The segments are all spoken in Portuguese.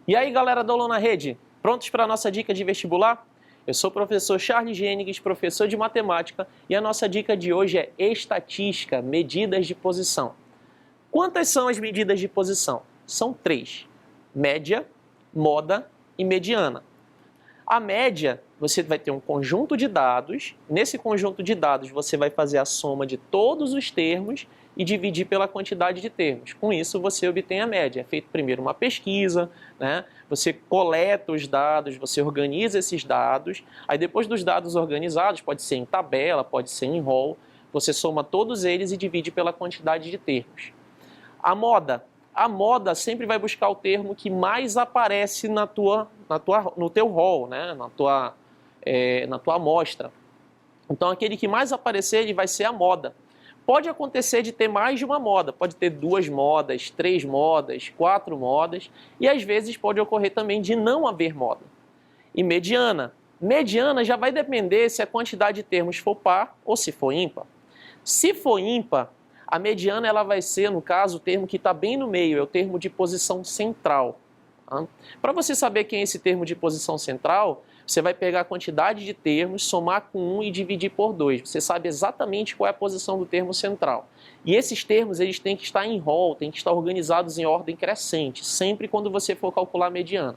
E aí, galera do Aula na Rede, prontos para a nossa dica de vestibular? Eu sou o professor Charles Gênigues, professor de matemática, e a nossa dica de hoje é estatística, medidas de posição. Quantas são as medidas de posição? São 3: média, moda e mediana. A média, você vai ter um conjunto de dados. Nesse conjunto de dados, você vai fazer a soma de todos os termos e dividir pela quantidade de termos. Com isso, você obtém a média. É feito primeiro uma pesquisa, né? Você coleta os dados, você organiza esses dados. Aí, depois dos dados organizados, pode ser em tabela, pode ser em rol, você soma todos eles e divide pela quantidade de termos. A moda sempre vai buscar o termo que mais aparece no teu rol, né? na tua amostra. Então, aquele que mais aparecer, ele vai ser a moda. Pode acontecer de ter mais de uma moda, pode ter 2 modas, 3 modas, 4 modas, e às vezes pode ocorrer também de não haver moda. E mediana? Mediana já vai depender se a quantidade de termos for par ou se for ímpar. Se for ímpar, a mediana ela vai ser, no caso, o termo que está bem no meio, é o termo de posição central. Tá? Para você saber quem é esse termo de posição central, você vai pegar a quantidade de termos, somar com 1 e dividir por 2. Você sabe exatamente qual é a posição do termo central. E esses termos eles têm que estar em rol, têm que estar organizados em ordem crescente, sempre quando você for calcular a mediana.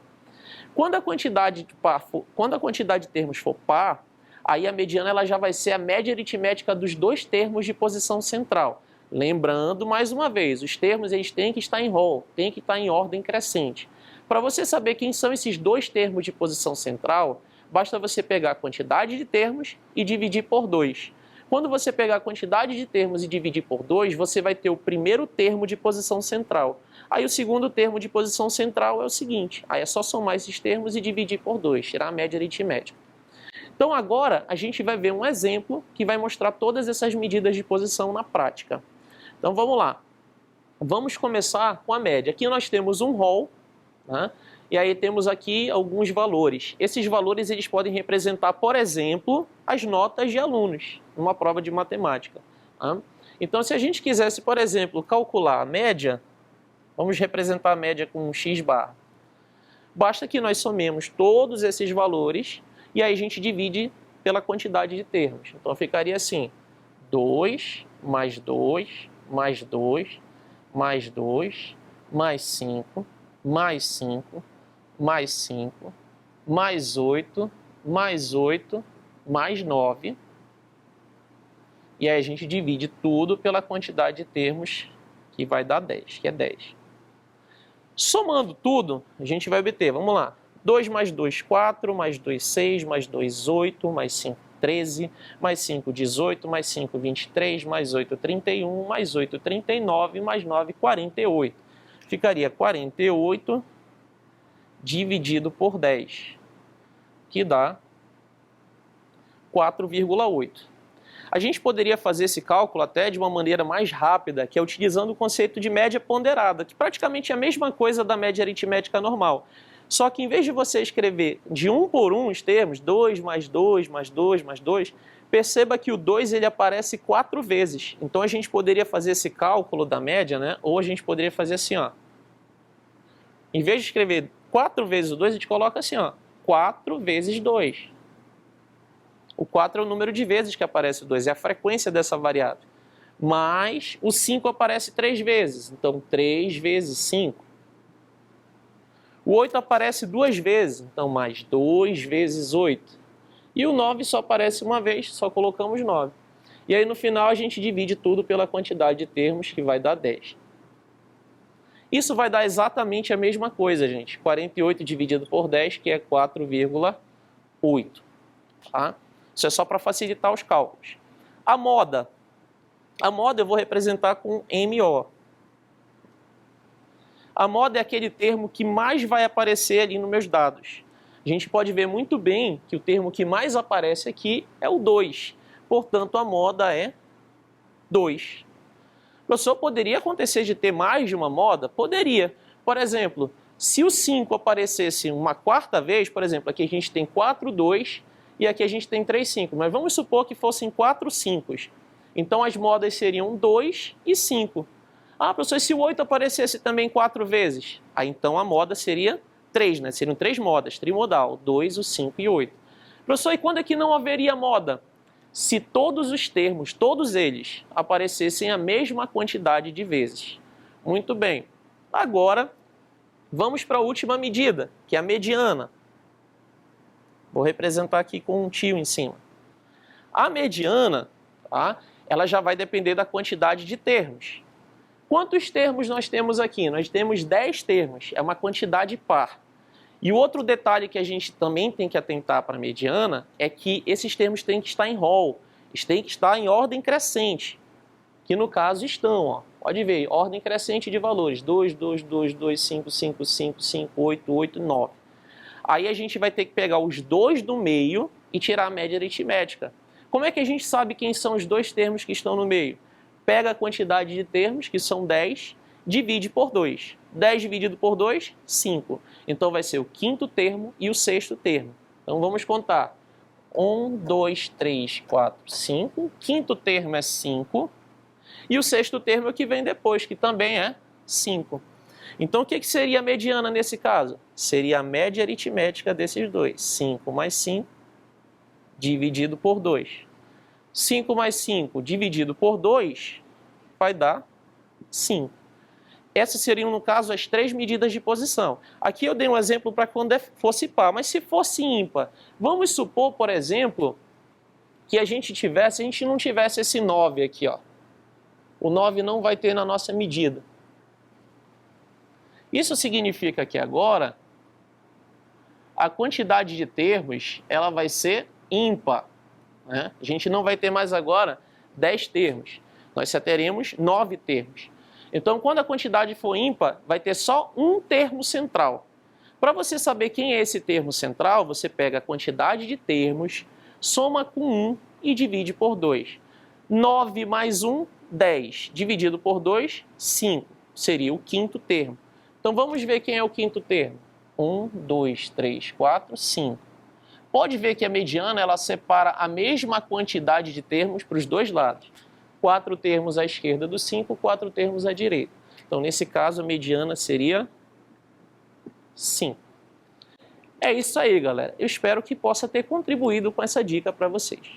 Quando a quantidade de termos for par, aí a mediana ela já vai ser a média aritmética dos 2 termos de posição central. Lembrando, mais uma vez, os termos eles têm que estar em rol, têm que estar em ordem crescente. Para você saber quem são esses 2 termos de posição central, basta você pegar a quantidade de termos e dividir por 2. Quando você pegar a quantidade de termos e dividir por 2, você vai ter o primeiro termo de posição central. Aí o segundo termo de posição central é o seguinte, aí é só somar esses termos e dividir por 2, tirar a média aritmética. Então agora a gente vai ver um exemplo que vai mostrar todas essas medidas de posição na prática. Então vamos lá. Vamos começar com a média. Aqui nós temos um rol, né? E aí temos aqui alguns valores. Esses valores eles podem representar, por exemplo, as notas de alunos numa prova de matemática. Tá? Então se a gente quisesse, por exemplo, calcular a média, vamos representar a média com um x bar. Basta que nós somemos todos esses valores e aí a gente divide pela quantidade de termos. Então ficaria assim, 2 mais 2 mais 2 mais 2 mais 5 mais 5 mais 5 mais 8 mais 8 mais 9. E aí a gente divide tudo pela quantidade de termos que vai dar 10, que é 10. Somando tudo, a gente vai obter, vamos lá, 2 mais 2, 4, mais 2, 6, mais 2, 8, mais 5, 13, mais 5, 18, mais 5, 23, mais 8, 31, mais 8, 39, mais 9, 48. Ficaria 48 dividido por 10, que dá 4,8. A gente poderia fazer esse cálculo até de uma maneira mais rápida, que é utilizando o conceito de média ponderada, que praticamente é a mesma coisa da média aritmética normal. Só que em vez de você escrever de 1 por 1 os termos, 2 mais 2 mais 2 mais 2, perceba que o 2 ele aparece 4 vezes. Então a gente poderia fazer esse cálculo da média, né? Ou a gente poderia fazer assim, ó. Em vez de escrever 4 vezes o 2, a gente coloca assim, ó, 4 vezes 2. O 4 é o número de vezes que aparece o 2, é a frequência dessa variável. Mas o 5 aparece 3 vezes, então 3 vezes 5. O 8 aparece 2 vezes, então mais 2 vezes 8. E o 9 só aparece uma vez, só colocamos 9. E aí no final a gente divide tudo pela quantidade de termos, que vai dar 10. Isso vai dar exatamente a mesma coisa, gente. 48 dividido por 10, que é 4,8. Tá? Isso é só para facilitar os cálculos. A moda eu vou representar com MO. A moda é aquele termo que mais vai aparecer ali nos meus dados. A gente pode ver muito bem que o termo que mais aparece aqui é o 2. Portanto, a moda é 2. Professor, poderia acontecer de ter mais de uma moda? Poderia. Por exemplo, se o 5 aparecesse uma quarta vez, por exemplo, aqui a gente tem 4, 2 e aqui a gente tem 3, 5. Mas vamos supor que fossem 4 5. Então as modas seriam 2 e 5. Ah, professor, se o 8 aparecesse também 4 vezes? Aí então a moda seria 3, né? Seriam 3 modas, trimodal, 2, o 5 e 8. Professor, e quando é que não haveria moda? Se todos os termos, todos eles, aparecessem a mesma quantidade de vezes. Muito bem. Agora, vamos para a última medida, que é a mediana. Vou representar aqui com um tio em cima. A mediana, tá? Ela já vai depender da quantidade de termos. Quantos termos nós temos aqui? Nós temos 10 termos, é uma quantidade par. E o outro detalhe que a gente também tem que atentar para a mediana é que esses termos têm que estar em rol, eles têm que estar em ordem crescente, que no caso estão, ó, pode ver, ordem crescente de valores, 2, 2, 2, 2, 5, 5, 5, 5, 8, 8, 9. Aí a gente vai ter que pegar os dois do meio e tirar a média aritmética. Como é que a gente sabe quem são os dois termos que estão no meio? Pega a quantidade de termos, que são 10, divide por 2. 10 dividido por 2, 5. Então vai ser o quinto termo e o sexto termo. Então vamos contar. 1, 2, 3, 4, 5. O quinto termo é 5. E o sexto termo é o que vem depois, que também é 5. Então o que seria a mediana nesse caso? Seria a média aritmética desses dois. 5 mais 5 dividido por 2. 5 mais 5 dividido por 2 vai dar 5. Essas seriam, no caso, as 3 medidas de posição. Aqui eu dei um exemplo para quando fosse par, mas se fosse ímpar, vamos supor, por exemplo, que a gente não tivesse esse 9 aqui, ó. O 9 não vai ter na nossa medida. Isso significa que agora a quantidade de termos ela vai ser ímpar, né? A gente não vai ter mais agora 10 termos, nós só teremos 9 termos. Então, quando a quantidade for ímpar, vai ter só um termo central. Para você saber quem é esse termo central, você pega a quantidade de termos, soma com 1 e divide por 2. 9 mais 1, 10. Dividido por 2, 5. Seria o quinto termo. Então, vamos ver quem é o quinto termo. 1, 2, 3, 4, 5. Pode ver que a mediana ela separa a mesma quantidade de termos para os dois lados. 4 termos à esquerda do 5, 4 termos à direita. Então, nesse caso, a mediana seria 5. É isso aí, galera. Eu espero que possa ter contribuído com essa dica para vocês.